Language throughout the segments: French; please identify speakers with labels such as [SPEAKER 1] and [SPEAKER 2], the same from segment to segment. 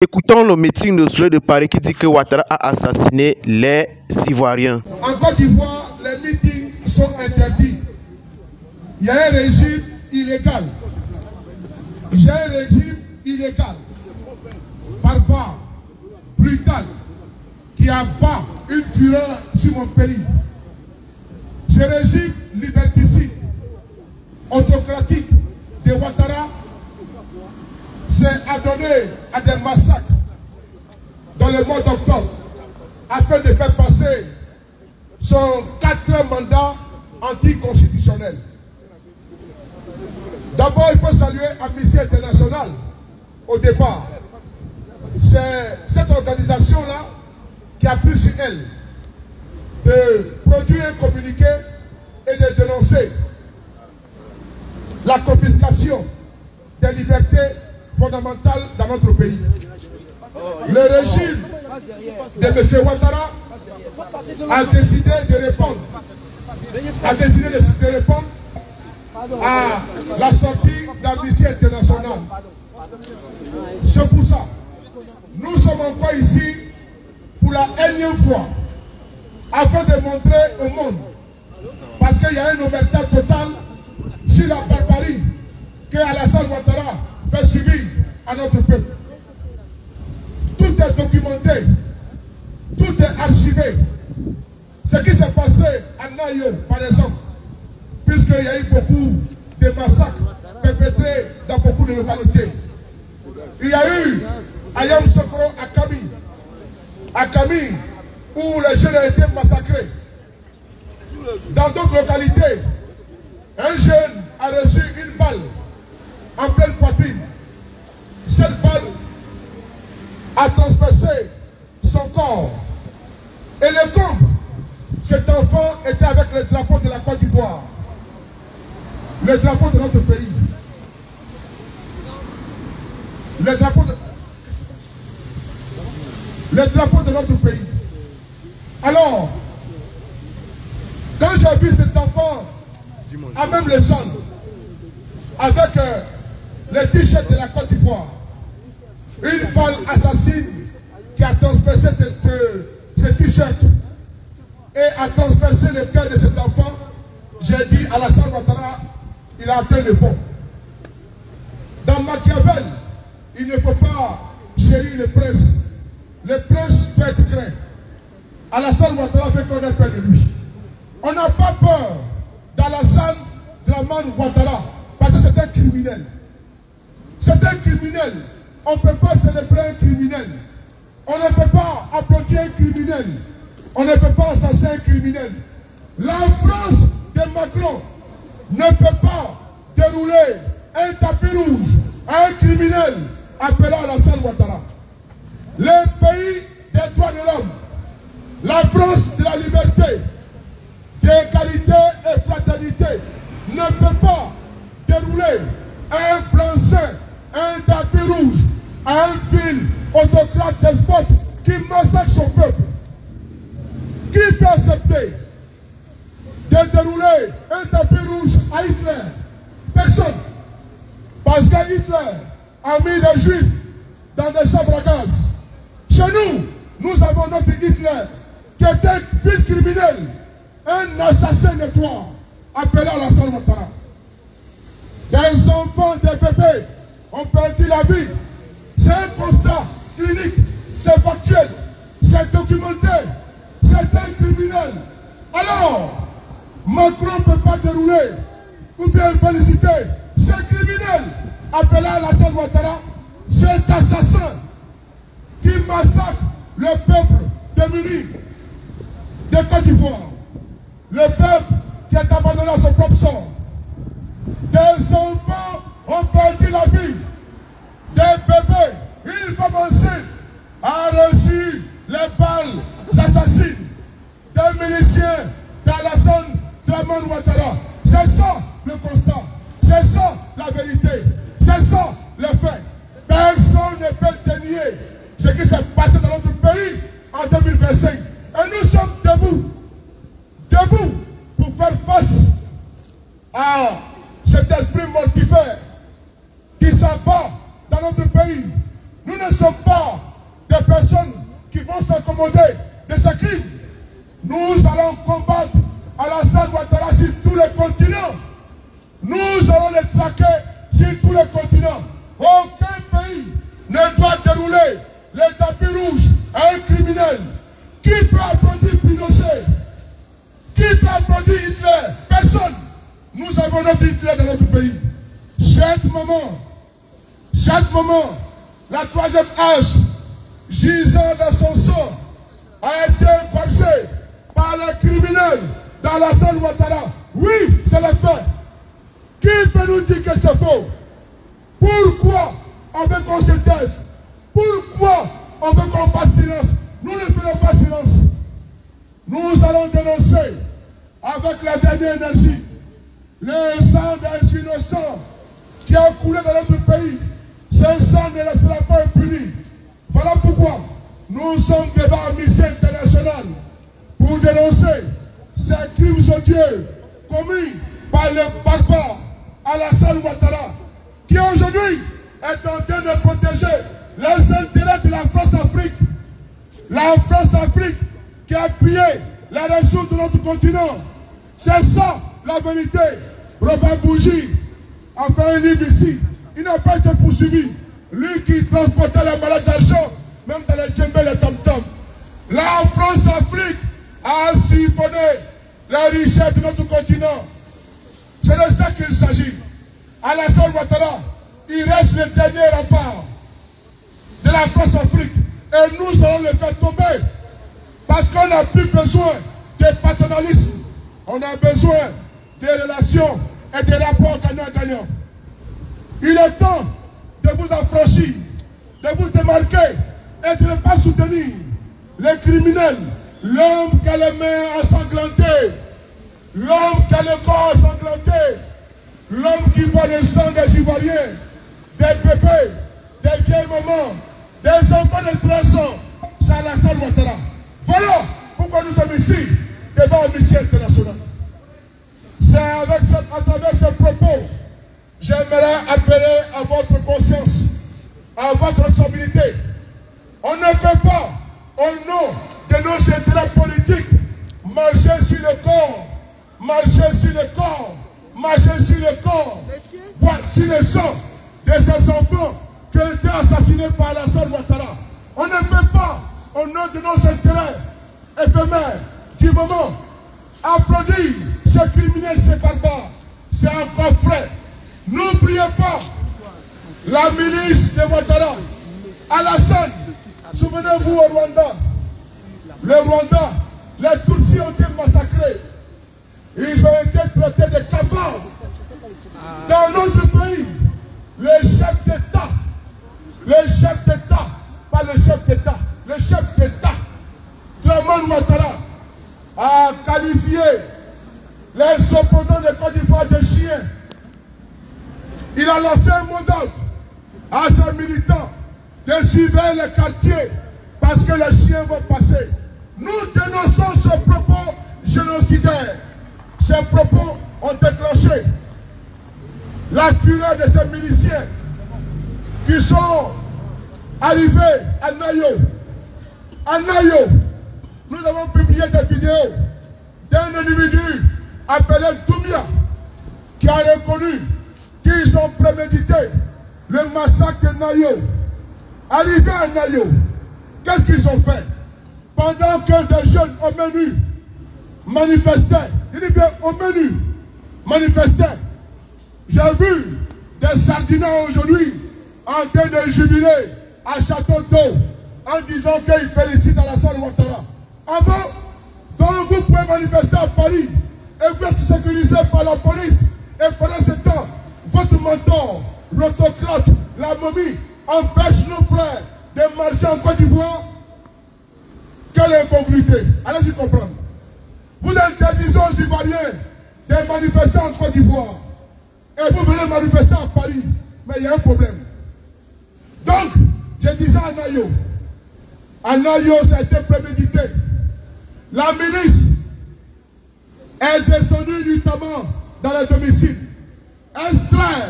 [SPEAKER 1] Écoutons le meeting de Soleil de Paris qui dit que Ouattara a assassiné les Ivoiriens.
[SPEAKER 2] En Côte d'Ivoire, les meetings sont interdits. Il y a un régime illégal. J'ai un régime illégal, barbare, brutal, qui abat une fureur sur mon pays. Ce régime liberticide, autocratique de Ouattara s'est adonné à des massacres dans le mois d'octobre afin de faire passer son 4e mandat anticonstitutionnel. D'abord, il faut saluer Amnesty International au départ. C'est cette organisation-là qui a pris sur elle de produire un communiqué et de dénoncer la confiscation des libertés fondamentales dans notre pays. Le régime de M. Ouattara a décidé de répondre, à la sortie d'Amnesty International. C'est pour ça, nous sommes encore ici pour la énième fois, afin de montrer au monde, parce qu'il y a un omerta total sur la barbarie que Alassane Ouattara fait subir à notre peuple. Tout est documenté, tout est archivé. Ce qui s'est passé à Nayo, par exemple, puisqu'il y a eu beaucoup de massacres perpétrés dans beaucoup de localités. Il y a eu à Yamoussoukro, à Kami, où les jeunes ont été massacrés. Dans d'autres localités, un jeune a reçu une balle en pleine poitrine. Cette balle a transpercé son corps. Et le tombe, cet enfant était avec le drapeau de la Côte d'Ivoire. Le drapeau de notre pays. Le drapeau de notre pays. Alors, quand j'ai vu cet enfant, à même le sang, avec les t-shirts de la Côte d'Ivoire, une balle assassine qui a transpercé ce t-shirt et a transpercé le cœur de cet enfant, j'ai dit à Alassane Ouattara, il a atteint le fond. Dans Machiavel, il ne faut pas chérir les princes. Les princes peuvent être craints. Alassane Ouattara fait qu'on ait peur de lui. On n'a pas peur d'Alassane Dramane Ouattara parce que c'est un criminel. C'est un criminel. On ne peut pas célébrer un criminel. On ne peut pas applaudir un criminel. On ne peut pas assassiner un criminel. La France de Macron ne peut pas dérouler un tapis rouge à un criminel appelant Alassane Ouattara. Le pays des droits de l'homme, la France de la liberté, d'égalité et fraternité ne peut pas dérouler un blanc-seing, un tapis rouge à un ville autocrate despote qui massacre son peuple. Qui peut accepter de dérouler un tapis rouge à Hitler? Personne. Parce que Hitler a mis les Juifs dans des chambres à gaz. Chez nous, nous avons notre Hitler qui était un vil criminel, un assassin notoire, appelé Alassane Ouattara. Des enfants, des bébés ont perdu la vie. C'est un constat clinique, c'est factuel, c'est documenté, c'est un criminel. Alors, Macron ne peut pas dérouler ou bien féliciter ce criminel appelé Alassane Ouattara, cet assassin qui massacre le peuple démuni de Côte d'Ivoire, le peuple qui est abandonné à son propre sort. Des enfants ont perdu la vie, des bébés, une femme enceinte a reçu les balles assassines des miliciens d'Alassane Dramane Ouattara. C'est ça le constat, c'est ça la vérité, c'est ça le fait. Personne ne peut dénier ce qui s'est passé dans notre pays en 2025. Et nous sommes debout pour faire face à cet esprit mortifère qui s'abat dans notre pays. Nous ne sommes pas s'accommoder de ce crime. Nous allons combattre Alassane Ouattara sur tous les continents. Nous allons les traquer sur tous les continents. Aucun pays ne doit dérouler les tapis rouges à un criminel. Qui peut applaudir Pinochet? Qui peut applaudir Hitler? Personne. Nous avons notre Hitler dans notre pays. Chaque moment, la troisième âge, gisant dans son sang, a été forcé par les criminels d'Alassane Ouattara. Oui, c'est le fait. Qui peut nous dire que c'est faux? Pourquoi on veut qu'on se taise? Pourquoi on veut qu'on fasse silence? Nous ne faisons pas silence. Nous allons dénoncer avec la dernière énergie le sang des innocents qui a coulé dans notre pays. Ce sang ne restera pas impuni. Voilà pourquoi nous sommes devant Amnesty International pour dénoncer ces crimes odieux commis par le barbare Alassane Ouattara, qui aujourd'hui est en train de protéger les intérêts de la France-Afrique. La France-Afrique qui a pillé les ressources de notre continent. C'est ça la vérité. Robert Bougie a fait un livre ici. Il n'a pas été poursuivi. Lui qui transportait la malade d'argent, même dans les djembés et les tam-tams. La France-Afrique a siphonné les richesses de notre continent. C'est de ça qu'il s'agit. Alassane Ouattara, il reste le dernier rempart de la France-Afrique. Et nous allons le faire tomber. Parce qu'on n'a plus besoin de paternalisme. On a besoin des relations et des rapports gagnant-gagnant. Il est temps de vous affranchir, de vous démarquer et de ne pas soutenir les criminels. L'homme qui a les mains ensanglantées, l'homme qui a le corps ensanglanté, l'homme qui boit le sang des Ivoiriens, des bébés, des vieilles mamans, des enfants de 13 ans, c'est Alassane Ouattara. Voilà pourquoi nous sommes ici, devant Amnesty International. C'est à travers ce propos, j'aimerais appeler à votre conscience, à votre responsabilité. On ne peut pas, au nom de nos intérêts politiques, marcher sur le corps, marcher sur le corps, marcher sur le corps, voici le sang de ces enfants qui ont été assassinés par Alassane Ouattara. On ne peut pas, au nom de nos intérêts éphémères du moment, applaudir ces criminels, ces barbares. C'est encore frais. N'oubliez pas la milice de Ouattara. Alassane, souvenez-vous au Rwanda. Le Rwanda, les Tutsis ont été massacrés. Ils ont été traités de cafards. Dans notre pays, les chefs d'État, pas le chef d'État, le chef d'État, Dramane Ouattara, a qualifié les opposants de Côte d'Ivoire de chiens. Il a lancé un mot d'ordre à ses militants de suivre les quartiers parce que les chiens vont passer. Nous dénonçons ce propos génocidaire. Ces propos ont déclenché la fureur de ces miliciens qui sont arrivés à Nayo. À Nayo, nous avons publié des vidéos d'un individu appelé Doumbia qui a reconnu qu'ils ont prémédité le massacre de Nayo. Arrivés à Nayo, qu'est-ce qu'ils ont fait? Pendant que des jeunes au menu manifestaient, il dit bien au menu manifestaient, j'ai vu des sardinats aujourd'hui en train de jubiler à Château d'Eau en disant qu'ils félicitent Alassane Ouattara. En bas, donc vous pouvez manifester à Paris et vous êtes sécurisé par la police. Et pendant ce temps, votre mentor, l'autocrate, la momie, empêche nos frères de marcher en Côte d'Ivoire. Quelle incongruité? Allez-y comprendre. Vous interdisez aux Ivoiriens de manifester en Côte d'Ivoire. Et vous venez manifester à Paris. Mais il y a un problème. Donc, je disais à Nayo. À Nayo, ça a été prémédité. La milice est descendue notamment dans les domiciles, extraire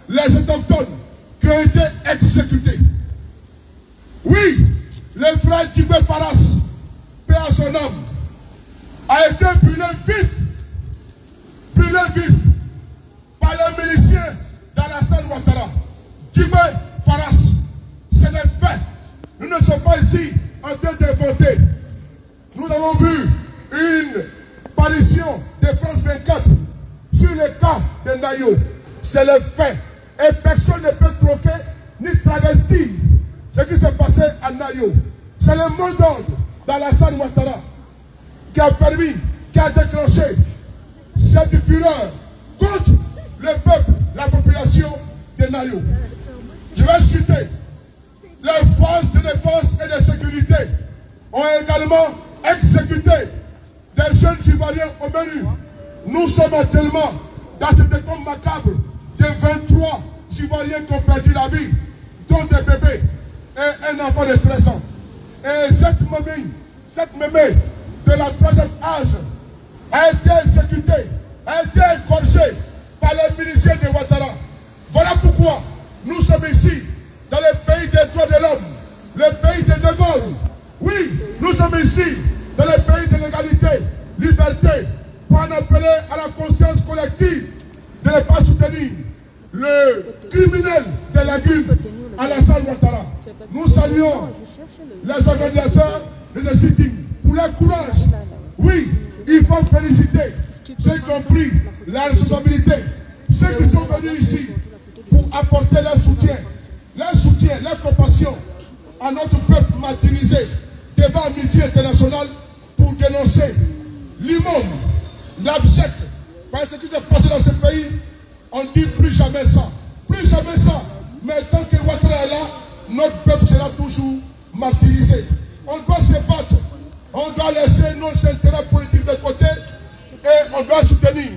[SPEAKER 2] les autochtones qui ont été exécutés. Oui, les frères frère Djibé Faras, paix à son âme, a été brûlé vif par les miliciens d'Alassane Ouattara. Djibé Faras, c'est des faits. Nous ne sommes pas ici en train d'inventer. Nous avons vu une parution de France 24 sur le cas de Nayo. C'est le fait. Et personne ne peut troquer ni travestir ce qui s'est passé à Nayo. C'est le mot d'ordre d'Alassane Ouattara qui a permis, qui a déclenché cette fureur contre le peuple, la population de Nayo. Je vais citer les forces de défense et de sécurité ont également exécuté des jeunes Ivoiriens au menu. Nous sommes actuellement dans cet école macabre de 23 Ivoiriens qui ont perdu la vie, dont des bébés et un enfant de 13 ans. Et cette mémé de la 3e âge a été exécutée, a été égorgée par les miliciens de Ouattara. Voilà pourquoi nous sommes ici, dans le pays des droits de l'homme, le pays de De Gaulle. Oui, nous sommes ici, dans le pays de l'égalité, liberté, pour en appeler à la conscience collective de ne pas soutenir le criminel de la Guine, Alassane Ouattara. Nous saluons les organisateurs de ce sitting pour leur courage. Oui, il faut féliciter ceux qui ont pris la responsabilité, ceux qui sont venus ici pour apporter leur soutien, leur compassion à notre peuple martyrisé devant Amnesty International pour dénoncer l'immonde, l'abject. Parce que ce qui s'est passé dans ce pays, on dit plus jamais ça. Plus jamais ça. Mais tant que Ouattara est là, notre peuple sera toujours martyrisé. On doit se battre. On doit laisser nos intérêts politiques de côté et on doit soutenir,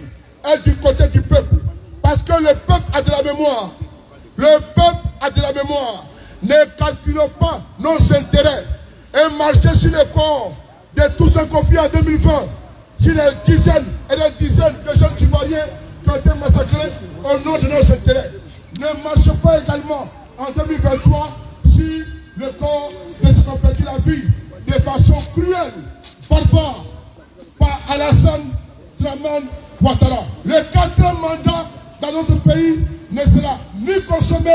[SPEAKER 2] être du côté du peuple. Parce que le peuple a de la mémoire. Le peuple a de la mémoire. Ne calculons pas nos intérêts et marcher sur le corps de tous ceux confiés en 2020, sur les dizaines et des dizaines de jeunes Ivoiriens qui ont été massacrés au nom de nos intérêts. Ne marchons pas également en 2023 sur le corps de ceux qui ont perdu la vie de façon cruelle, barbare, par Alassane Ouattara. Le 4e mandat dans notre pays ne sera ni consommé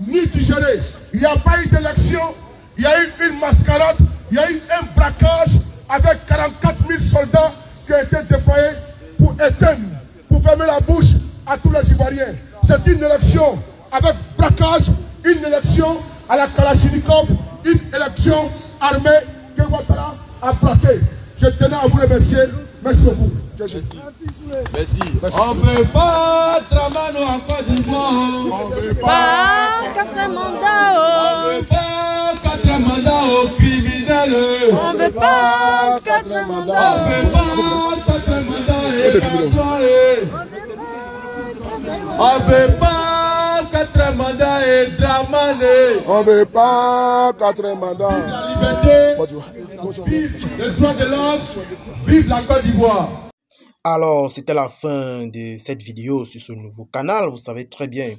[SPEAKER 2] ni digéré. Il n'y a pas eu d'élection, il y a eu une mascarade, il y a eu un braquage avec 44 000 soldats qui ont été déployés pour éteindre, pour fermer la bouche à tous les Ivoiriens. C'est une élection avec braquage, une élection à la Kalachnikov, une élection armée que Ouattara a braquée. Je tenais à vous remercier. Merci beaucoup.
[SPEAKER 3] Merci. On ne veut pas Dramano en Côte d'Ivoire.
[SPEAKER 4] On ne veut pas 4 mandats.
[SPEAKER 3] On ne veut pas 4 mandats aux criminels.
[SPEAKER 4] On ne veut pas 4 mandats.
[SPEAKER 3] On ne veut pas 4 mandats et on ne veut pas 4 mandats et Dramane.
[SPEAKER 2] On ne veut pas 4 mandats.
[SPEAKER 3] Vive la liberté, vive le droit de l'homme, vive la Côte d'Ivoire.
[SPEAKER 1] Alors, c'était la fin de cette vidéo sur ce nouveau canal. Vous savez très bien